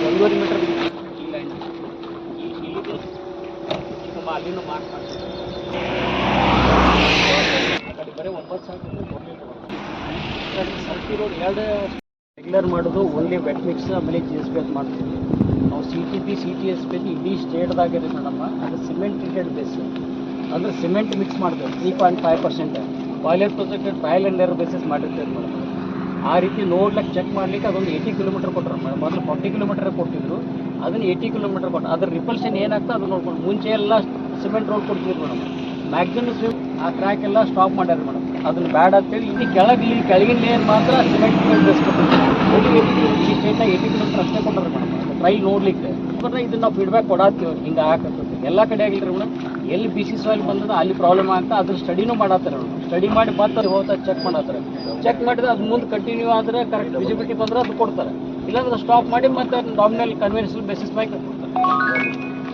ಒಂದೂವರೆ ಮೀಟರ್ ಇಲ್ಲ ಅಲ್ಲಿನೂ ಮಾಡ್ತಾರೆ ಆ ಕಡೆ ಬರೀ 9,000 ಸರ್ಕಿ ರೋಡ್ ಎರಡು ರೆಗ್ಯುಲರ್ ಮಾಡೋದು ಓನ್ಲಿ ವೆಟ್ ಮಿಕ್ಸ್ ಆಮೇಲೆ ಜಿ ಎಸ್ ಪಿ ಅಂತ ಮಾಡ್ತೀವಿ ನಾವು CTP ಇಡೀ ಸ್ಟೇಟ್ದಾಗೆ ರೀ ಮೇಡಮ್ ಅದು ಸಿಮೆಂಟ್ ಟ್ರೀಟೆಡ್ ಬೇಸ್ ಅಂದರೆ ಸಿಮೆಂಟ್ ಮಿಕ್ಸ್ ಮಾಡ್ತೇವೆ 3.5% pilot projected trial and error basis ಮಾಡಿರ್ತೇವೆ ಮೇಡಮ್ ಆ ರೀತಿ ನೋಡ್ಲಿಕ್ಕೆ ಚೆಕ್ ಮಾಡ್ಲಿಕ್ಕೆ ಅದೊಂದು 80 ಕಿಲೋಮೀಟರ್ ಕೊಟ್ಟರು ಮೇಡಮ್ ಮೊದಲು 40 ಕಿಲೋಮೀಟರ್ ಕೊಟ್ಟಿದ್ರು ಅದನ್ನು 80 ಕಿಲೋಮೀಟರ್ ಕೊಟ್ಟು ಅದ್ರ ರಿಪಲ್ಷನ್ ಏನಾಗ್ತದೆ ಅದು ನೋಡ್ಕೊಂಡು ಮುಂಚೆ ಎಲ್ಲ ಸಿಮೆಂಟ್ ರೋಡ್ ಕೊಡ್ತೀವಿ ಮೇಡಮ್ ಮ್ಯಾಕ್ಸಿಮಮ್ ಆ ಟ್ರ್ಯಾಕ್ ಎಲ್ಲ ಸ್ಟಾಪ್ ಮಾಡ್ಯಾರ ಮೇಡಮ್ ಅದನ್ನು ಬ್ಯಾಡ್ ಅಂತೇಳಿ ಇಲ್ಲಿ ಕೆಳಗಿನ ಲೇಯರ್ ಮಾತ್ರ ಸಿಮೆಂಟ್ ಬೇಸ್ ಕೊಟ್ಟಿದ್ದೀವಿ ಈ ಸ್ಟೇಟ್ನಾಗ 80 ಕಿಲೋಮೀಟರ್ ಅಷ್ಟೇ ಕೊಟ್ಟರು ಮೇಡಮ್ ಟ್ರೈಲ್ ನೋಡ್ಲಿಕ್ಕೆ ಇದನ್ನು ನಾವು ಫೀಡ್ಬ್ಯಾಕ್ ಕೊಡಾತೀವಿ ಹಿಂಗೆ ಹಾಕತ್ತೈತಿ ಎಲ್ಲ ಕಡೆ ಆಗಿಲ್ರಿ ಮೇಡಮ್ ಎಲ್ಲಿ BC ಸಾಯಿಲ್ ಬಂದದ ಅಲ್ಲಿ ಪ್ರಾಬ್ಲಮ್ ಆಗ್ತಾ ಅದ್ರ ಸ್ಟಡಿನೂ ಮಾಡತ್ತಾರೆ ಮೇಡಮ್ ಸ್ಟಡಿ ಮಾಡಿ ಮತ್ತೆ ಹೋಗ್ತಾ ಚೆಕ್ ಮಾಡತ್ತಾರೆ ಚೆಕ್ ಮಾಡಿದ್ರೆ ಅದು ಮುಂದೆ ಕಂಟಿನ್ಯೂ ಆದರೆ ಕರೆಕ್ಟ್ ವಿಸಿಬಿಲಿಟಿ ಬಂದ್ರೆ ಅದು ಕೊಡ್ತಾರೆ ಇಲ್ಲಾಂದ್ರೆ ಸ್ಟಾಪ್ ಮಾಡಿ ಮತ್ತೆ ನಾಮಿನಲ್ ಕನ್ವೆನ್ಷನಲ್ ಬೇಸಿಸ್ ಮೇಲೆ ಕೊಡ್ತಾರೆ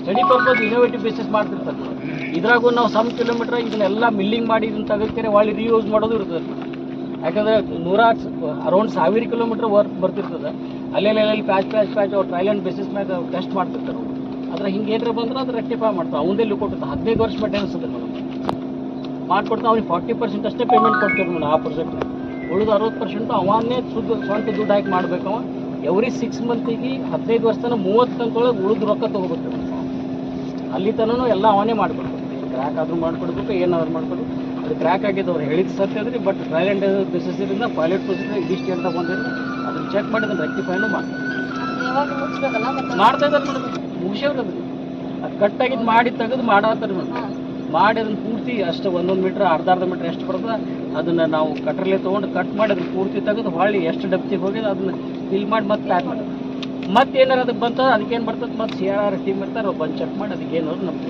ಸ್ಟಡಿ ಪರ್ಪಸ್ ಇನೋವೇಟಿವ್ ಬೇಸಿಸ್ ಮಾಡ್ತಿರ್ತಾರೆ ಮೇಡಮ್ ಇದ್ರಾಗೂ ನಾವು ಸಮ್ ಕಿಲೋಮೀಟರ್ ಇದನ್ನೆಲ್ಲ ಮಿಲ್ಲಿಂಗ್ ಮಾಡಿ ಇದನ್ನು ತೆಗೆದ್ಕರೆ ಒಳ್ಳೆ ರೀಯೂಸ್ ಮಾಡೋದು ಇರ್ತದೆ ಮೇಡಮ್ ಯಾಕಂದರೆ ಅರೌಂಡ್ 1000 ಕಿಲೋಮೀಟರ್ ವರ್ಕ್ ಬರ್ತಿರ್ತದೆ ಅಲ್ಲೆಲ್ಲಿ ಪ್ಯಾಚ್ ಅವ್ರು ಟ್ರಯಲ್ ಆ್ಯಂಡ್ ಬೇಸಿಸ್ ಮ್ಯಾಗ ಟೆಸ್ಟ್ ಮಾಡ್ತಿರ್ತಾರೆ ಆದರೆ ಹಿಂಗೆ ಏನಾರ ಬಂದ್ರೆ ಅದು ರೆಕ್ಟಿಫೈ ಮಾಡ್ತಾರೆ ಅವನದೆಲ್ಲಿ ಕೊಟ್ಟಿರ್ತಾರೆ 15 ವರ್ಷ ಮೇಂಟೆನೆನ್ಸ್ ಇದೆ ಮೇಡಮ್ ಮಾಡ್ಕೊಡ್ತಾ ಅವ್ನಿಗೆ 40% ಅಷ್ಟೇ ಪೇಮೆಂಟ್ ಕೊಡ್ತೀವಿ ಮೇಡಮ್ ಆ ಪ್ರಾಜೆಕ್ಟ್ ಉಳಿದು 60% ಅವನ್ನೇ ಸ್ವಂತ ದುಡ್ಡು ಹಾಕಿ ಮಾಡ್ಬೇಕು ಅವ ಎವ್ರಿ 6 ಮಂತಿಗೆ 15 ವರ್ಷ ತನಕ 30 ತಂತೊಳಗೆ ಉಳಿದು ರೊಕ್ಕ ತೊಗೋಬೇಕು ಅಲ್ಲಿ ತನೂ ಎಲ್ಲ ಅವನೇ ಮಾಡ್ಕೊಡ್ಬೇಕು ಕ್ರ್ಯಾಕ್ ಆದ್ರೂ ಮಾಡ್ಕೊಡ್ಬೇಕು ಏನಾದ್ರು ಮಾಡ್ಕೊಡ್ಬೇಕು ಅದು ಕ್ರ್ಯಾಕ್ ಆಗಿದ್ದು ಅವ್ರು ಹೇಳಿದ್ದು ಸತ್ಯ ಅದ್ರಿ ಬಟ್ ಟ್ರಯಲ್ ಆ್ಯಂಡ್ ಬೇಸಿಸಿಂದ ಪೈಲಟ್ ಪ್ರೊಸೆಸ್ ಇದಿಷ್ಟು ಅಂತ ಬಂದಿದ್ದು ಅದನ್ನು ಚೆಕ್ ಮಾಡಿ ಅದನ್ನು ರೆಕ್ಟಿಫೈನು ಮಾಡ್ತಾರೆ ಮಾಡ್ತಾ ಇದ್ದಾರೆ ಮೇಡಮ್ ಮುಗಿಸೇವ್ರಿ ಅದು ಕಟ್ಟಾಗಿದ್ದು ಮಾಡಿ ತೆಗೆದು ಮಾಡತ್ತಾರೆ ಮೇಡಮ್ ಮಾಡಿ ಅದನ್ನು ಪೂರ್ತಿ ಅಷ್ಟು 1 ಮೀಟ್ರ್ ಅರ್ಧ ಮೀಟ್ರ್ ಎಷ್ಟು ಬರ್ತದೆ ಅದನ್ನು ನಾವು ಕಟ್ರಲ್ಲೇ ತೊಗೊಂಡು ಕಟ್ ಮಾಡಿ ಅದನ್ನು ಪೂರ್ತಿ ತೆಗೆದು ಹೊಳ್ಳಿ ಎಷ್ಟು ಡಬ್ತಿಗೆ ಹೋಗಿದೆ ಅದನ್ನು ಫಿಲ್ ಮಾಡಿ ಮತ್ತೆ ಪ್ಯಾಕ್ ಮಾಡೋದು ಮತ್ತೆ ಏನಾರು ಅದಕ್ಕೆ ಬಂತಂದ್ರೆ ಅದಕ್ಕೇನು ಬರ್ತದೆ ಮತ್ತೆ CRR ಟೀಮ್ ಇರ್ತಾರೆ ಬಂದು ಚೆಕ್ ಮಾಡಿ ಅದಕ್ಕೆ ಏನಾದ್ರು ನಮ್ಗೆ